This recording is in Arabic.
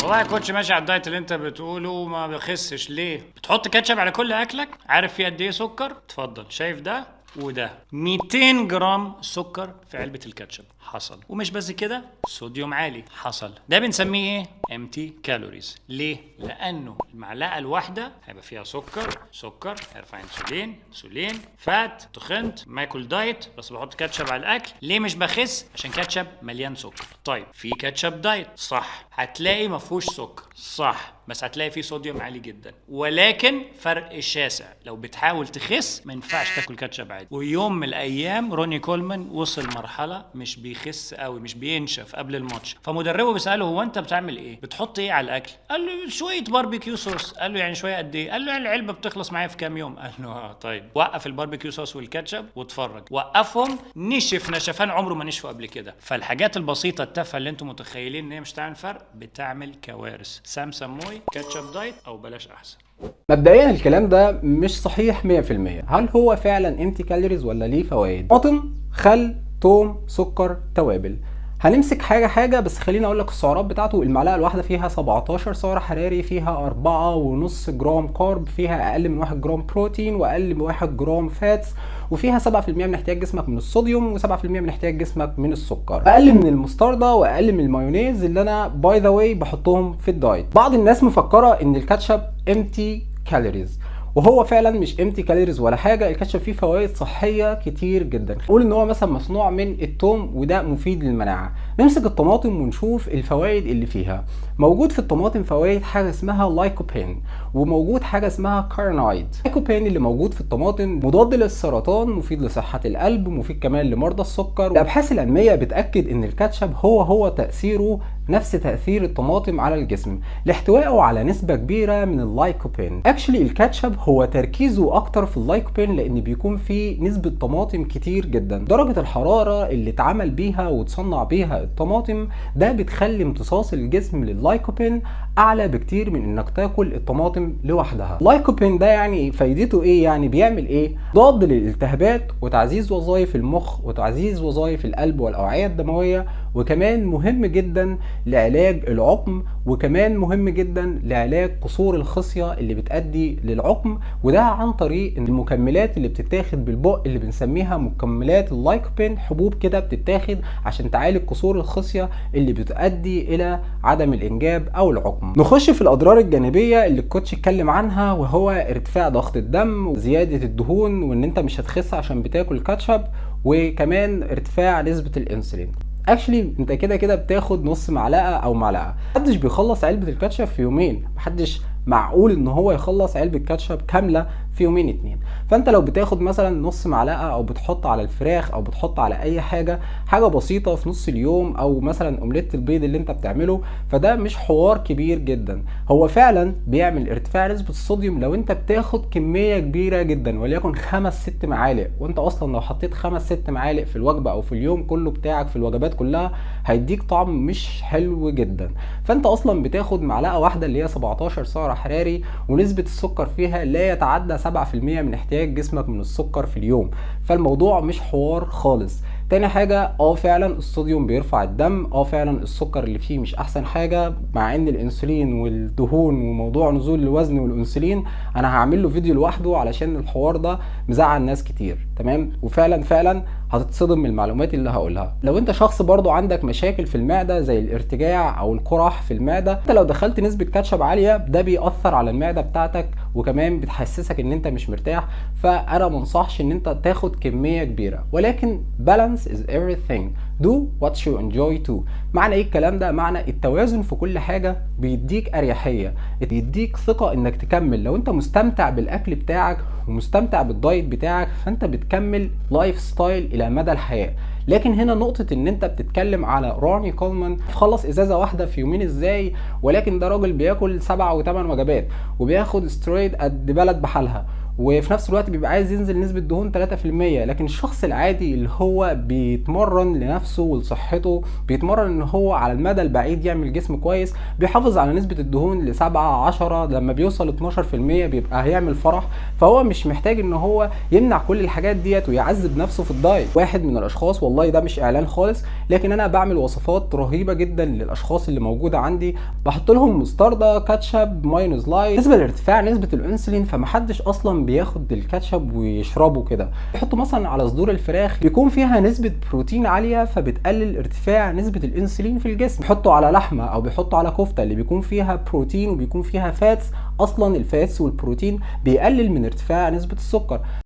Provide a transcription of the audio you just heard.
والله يا كوتش ماشي على الدايت اللي انت بتقوله وما بخسش ليه؟ بتحط كاتشب على كل اكلك؟ عارف فيه قد ايه سكر؟ اتفضل شايف ده وده 200 جرام سكر في علبة الكاتشب حصل. ومش بس كده، صوديوم عالي حصل. ده بنسميه ايه؟ امتي كالوريز. ليه؟ لانه المعلقة الواحدة هيبقى فيها سكر هيرفع انسولين فات، تخنت، ما اكل دايت بس بحط كاتشب على الاكل. ليه مش بخس؟ عشان كاتشب مليان سكر. طيب في كاتشب دايت صح، هتلاقي ما فيهوش سكر صح، بس هتلاقي فيه صوديوم عالي جدا، ولكن فرق شاسع. لو بتحاول تخس ما ينفعش تاكل كاتشب عادي. ويوم من الايام روني كولمان وصل مرحله مش بيخس قوي، مش بينشف قبل الماتش، فمدربه بيساله هو انت بتعمل ايه؟ بتحط ايه على الاكل؟ قال له شويه باربيكيو صوص. قال له يعني شويه قد ايه؟ قال له يعني العلبه بتخلص معايا في كام يوم. قال له طيب وقف الباربيكيو صوص والكاتشب واتفرج. وقفهم، نشف نشفان عمره ما نشفوا قبل كده. فالحاجات البسيطه التافهه اللي انتم متخيلين ان هي مش تعمل فرق بتعمل كوارث. سام سموي كاتشب دايت او بلاش احسن. مبدئيا الكلام ده مش صحيح 100%. هل هو فعلا امتي كالوريز ولا ليه فوائد؟ طماطم، خل، توم، سكر، توابل. هنمسك حاجه حاجه، بس خليني اقول لك السعرات بتاعته. المعلقه الواحده فيها 17 سعر حراري، فيها 4.5 جرام كارب، فيها اقل من 1 جرام بروتين واقل من 1 جرام فاتس، وفيها 7% من احتياج جسمك من الصوديوم و7% من احتياج جسمك من السكر، اقل من المستردة واقل من المايونيز اللي انا باي ذا واي بحطهم في الدايت. بعض الناس مفكره ان الكاتشب امتي كالوريز، وهو فعلا مش امتي كالوريز ولا حاجه. الكاتشب فيه فوائد صحيه كتير جدا. نقول ان هو مثلا مصنوع من الثوم وده مفيد للمناعه. نمسك الطماطم ونشوف الفوائد اللي فيها. موجود في الطماطم فوائد حاجه اسمها لايكوبين، وموجود حاجه اسمها كارنايد. اللايكوبين اللي موجود في الطماطم مضاد للسرطان، مفيد لصحه القلب، مفيد كمان لمرضى السكر. الابحاث العلميه بتاكد ان الكاتشب هو تاثيره نفس تاثير الطماطم على الجسم، لاحتوائه على نسبه كبيره من اللايكوبين. اكشلي الكاتشب هو تركيزه اكتر في اللايكوبين لان بيكون فيه نسبه طماطم كتير جدا. درجه الحراره اللي اتعمل بيها وتصنع بيها الطماطم ده بتخلي امتصاص الجسم لللايكوبين اعلى بكتير من انك تاكل الطماطم لوحدها. اللايكوبين ده يعني فايدته ايه؟ يعني بيعمل ايه؟ ضاد للالتهابات وتعزيز وظائف المخ وتعزيز وظائف القلب والاوعيه الدمويه، وكمان مهم جدا لعلاج العقم، وكمان مهم جدا لعلاج قصور الخصيه اللي بتؤدي للعقم، وده عن طريق المكملات اللي بتتاخد بالبق اللي بنسميها مكملات اللايكوبين. حبوب كده بتتاخد عشان تعالج قصور الخصيه اللي بتؤدي الى عدم الانجاب او العقم. نخش في الاضرار الجانبيه اللي الكوتش اتكلم عنها، وهو ارتفاع ضغط الدم وزياده الدهون، وان انت مش هتخس عشان بتاكل كاتشب، وكمان ارتفاع نسبه الانسولين. اكشلي انت كده بتاخد نص معلقه او معلقه. محدش بيخلص علبه الكاتشب في يومين، محدش معقول ان هو يخلص علبه كاتشب كامله في يومين اتنين. فانت لو بتاخد مثلا نص معلقه او بتحط على الفراخ او بتحط على اي حاجه بسيطه في نص اليوم، او مثلا اومليت البيض اللي انت بتعمله، فده مش حوار كبير جدا. هو فعلا بيعمل ارتفاع نسبه الصوديوم لو انت بتاخد كميه كبيره جدا، وليكن 5-6 معالق. وانت اصلا لو حطيت 5-6 معالق في الوجبه او في اليوم كله بتاعك في الوجبات كلها هيديك طعم مش حلو جدا. فانت اصلا بتاخد معلقه واحده اللي هي 17 سعر حراري، ونسبه السكر فيها لا يتعدى 7% من احتياج جسمك من السكر في اليوم. فالموضوع مش حوار خالص. تاني حاجة فعلا الصوديوم بيرفع الدم، فعلا السكر اللي فيه مش احسن حاجة، مع ان الانسولين والدهون وموضوع نزول الوزن والانسولين انا هعمل له فيديو لوحده علشان الحوار ده مزعل ناس كتير. تمام؟ وفعلا هتتصدم من المعلومات اللي هقولها. لو انت شخص برضو عندك مشاكل في المعدة زي الارتجاع او القرح في المعدة، انت لو دخلت نسبة كاتشب عالية ده بيأثر على المعدة بتاعتك، وكمان بتحسسك ان انت مش مرتاح. فانا منصحش ان انت تاخد كمية كبيرة، ولكن balance is everything. do what you enjoy to. معنى ايه الكلام ده؟ معنى التوازن في كل حاجة بيديك اريحية، بيديك ثقة انك تكمل. لو انت مستمتع بالاكل بتاعك ومستمتع بالدايت بتاعك فانت بتكمل لايف ستايل الى مدى الحياة. لكن هنا نقطة ان انت بتتكلم على روني كولمان خلص ازازة واحدة في يومين ازاي، ولكن ده راجل بياكل 7 و8 وجبات وبياخد سترويد قد بلد بحالها، وفي نفس الوقت بيبقى عايز ينزل نسبة دهون 3%. لكن الشخص العادي اللي هو بيتمرن لنفسه ولصحته، بيتمرن ان هو على المدى البعيد يعمل جسم كويس، بيحافظ على نسبة الدهون ل7-10، لما بيوصل 12% بيبقى هيعمل فرح. فهو مش محتاج ان هو يمنع كل الحاجات ديت ويعذب نفسه في الدايت. واحد من الاشخاص والله ده مش اعلان خالص، لكن انا بعمل وصفات رهيبه جدا للاشخاص اللي موجوده عندي، بحط لهم مستردة، كاتشب، مايونيز لايت. بالنسبه لارتفاع نسبه الانسولين فمحدش اصلا بياخد الكاتشب ويشربه كده، بيحطوا مثلا على صدور الفراخ بيكون فيها نسبه بروتين عاليه فبتقلل ارتفاع نسبه الانسولين في الجسم. بيحطوا على لحمه او بيحطوا على كفته اللي بيكون فيها بروتين وبيكون فيها فاتس، اصلا الفاتس والبروتين بيقلل من ارتفاع نسبه السكر.